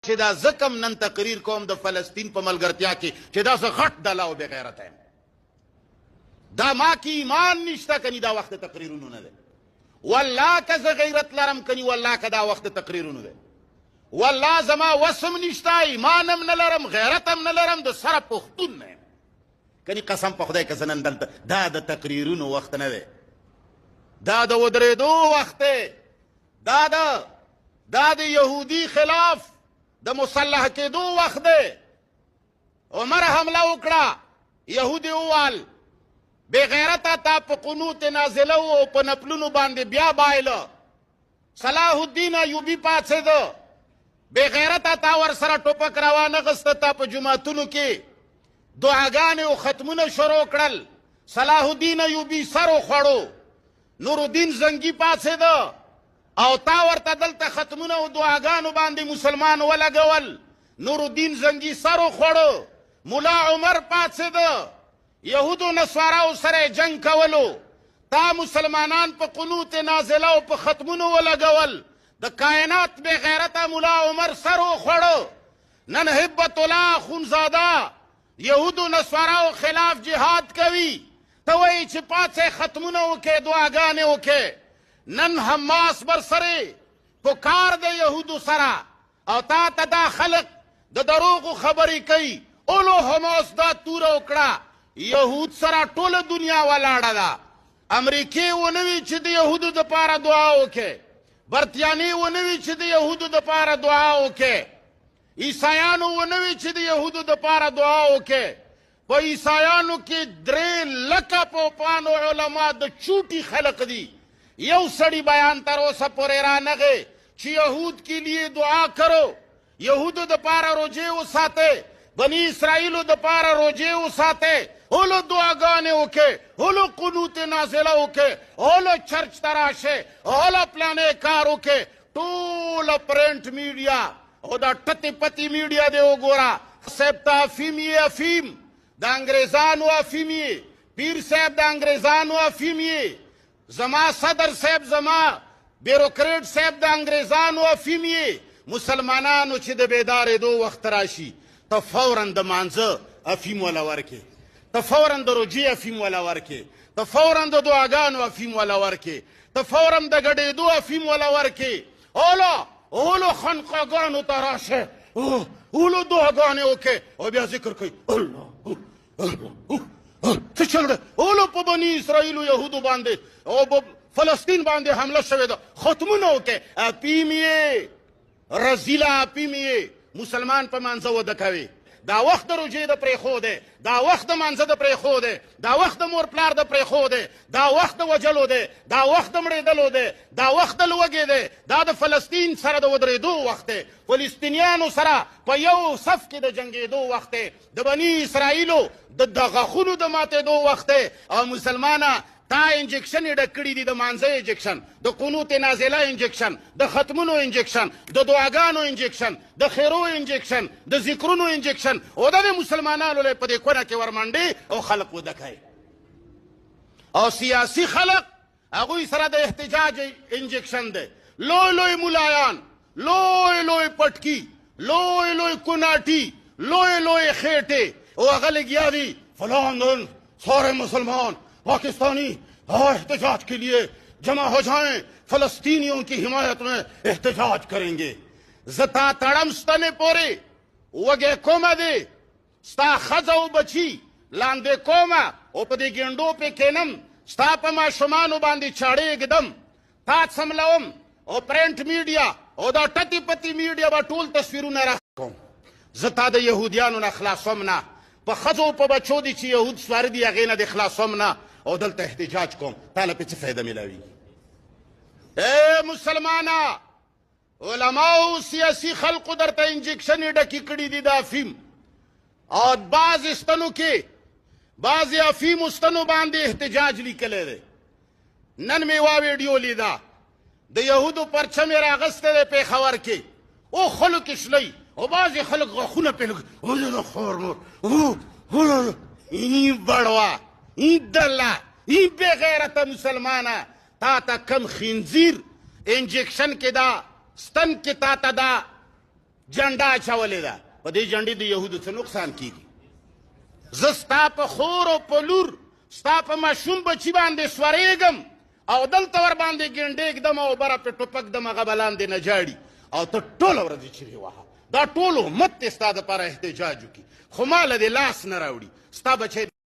چې دا زکم نن تقریر کوم د فلسطین په ملګرتیا کې چې دا څه غټ دله او بې غیرته یم دا ما کې ایمان نشته کني دا وخت تقریرونو نه دی والله که زه غیرت لرم کني والله که دا وخت تقریرونو دی والله زما وسم نشته ایمانم نه لرم غیرتم نه لرم د سره پښتون نه یم کني قسم په خدای که زه نن دلته دا د تقریرونو وخت نه دی دا د ودرېدو وخت دی دا د یهودي خلاف د مسلح کېدو وخت دی عمر حمله وکړه یهودي ووال بې غیرته تا په قنوت نازله و او په نپلونو باندې بیا بایله صلاح الدین ایوبي پاڅېده بې غیرته تا ورسره ټوپک راوانغسته تا په جوماتونو کې دعاګانې او ختمونه شروع کړل صلاح الدین ایوبي سر وخوړو نورالدین زنګي پاڅېده او تا ورته دلته ختمونه او دعاګانو باندې مسلمان ولګول نورالدین زنګي سر وخوړو ملا عمر پاڅېده یهودو نصاراو سره جنگ کولو تا مسلمانان په قنوت نازله او په ختمونو ولګول د کائنات بې غیرته ملا عمر سر وخوړو نن هبت الله خونزاده یهودو نصاراو خلاف جهاد کوي ته وایي چې پاڅې ختمونه وکې دعاګانې وکې نن حماس برسره په کار د یهودو سره او تا ته دا خلق د دروغو خبرې کوي اولو حماس دا توره وکړه یهود سره ټوله دنیا ولاړه ده امریکې ونه وي چې د یهودو دپاره دعا وکړي برتیانې ونه وي چې د یهودو دپاره دعا وکړي عیسایانو ونه وي چې د یهودو دپاره دعا وکړي په عیسایانو کې 3 لکه پوپان او علما د چوټي خلق دي یو سړی بیان تر اوسه پورې رانغی چې یهود کے لیے دعا کرو یهودو دپاره روجې وساتئ بنی اسرائیلو دپاره روجې وساتئ هولو دعاګانې وکړئ هولو قنوت نازله وکړئ هولو چرچ ته راشئ هولو پلانې کار وکړئ ټوله پرنټ میډیا او دا ټتې پتې میډیا دی وګوره صاحب ته افیم یې افیم د انګریزانو افیم یې پیر صاحب د انګریزانو افیم یې زما صدر صاحب زما بیروکریټ صاحب د انګریزانو افیم یې مسلمانانو چې د بیدارېدو وخت راشي ته فورا د مانځه افیم وله ورکې ته فورا د روجې افیم وله ورکې ته فورا د دعاګانو افیم وله ورکې ته فورا د ګډېدو افیم وله ورکې اولو خانقاګانو ته راشه اولو دعاګانې وکړې او بیا ذکر کوي الله څه چل دی اولو په بني اسرائیلو یهودو باندې او په فلسطین باندې حمله شوې ده ختمونه وکړې اپیم یې رزیله اپیم یې مسلمان په مانځه وده کوي دا وخت د روجې د پرېښودی دا وخت د مانځه د پرېښودی دا وخت د مور پلار د پرېښودی دا وخت د وجلو دی دا وخت د مړېدلو دی دا وخت د لوږې دی دا د فلسطین سره د ودرېدو وخت دی فلسطینیانو سره په یو صف کې د جنګېدو وخت دی د بني اسرائیلو د غاښونو د ماتېدو وخت دی او مسلمانه تا انجکشن یې ډک کړي دي د مانځه انجکشن د قنوت نازله انجکشن د ختمونو انجکشن د دعاګانو انجکشن د خیرو انجکشن د ذکرونو انجکشن او دا د مسلمانانو له په دې کونه کې ورمنډي او خلق وده کوي او سیاسي خلق هغوی سره د احتجاج انجکشن دی لوی ملایان لوی پټکي لوی کناټي لوی خېټې او هغه لګیا دي فلان دن سارے مسلمان پاکستانی احتجاج کے لیے جمع ہو جائیں فلسطینیوں کی حمایت میں احتجاج کریں گے زتا تڑم ستنے پورے وگے کومه دی ستا ښځه او بچي لاندې کومه او په دې ګنډو پې کینم ستا په ماشومانو باندې چاړې ږدم تا سملوم او پرنټ میډیا او دا ټتې پتې میډیا به ټول تصویرونه راکوم زه تا د یهودیانو نه خلاصوم نه په ښځو په بچو دي چې یهود سواره دي هغې نه د خلاصوم نه او دلته احتجاج کوم تا له پې څه فایده میلاویږي ای مسلمانه علماو سیاسي خلقو درته انجکشن یې ډکې کړي دي د افیم او بعضې ستنو کې بعضې افیمو ستنو باندې احتجاج لیکلی دی نن مې یوه ویډیو لیده د یهودو پرچم یې راغستی دی پېښور کې او خلو کې شلی او بعضې خلک غاښونه پې لګ خور مور این بړوه این دله این بې غیرته مسلمانه تا ته کم خنزیر انجکشن کې دا ستن کې تا ته دا جنډه اچولې ده، په دې جنډې د یهودو څه نقصان کیږي؟ زه ستا په خور او په لور ستا په ماشوم بچي باندې سورېږم او دلته ورباندې ګنډې ږدم او بره پې ټوپک دم، هغه به لاندې نه جاړي او ته ټوله ورځ چیغې وهه. دا ټول امت دې ستا دپاره احتجاج وکړي، خو ما له دې لاس نه راوړي. ستا بچی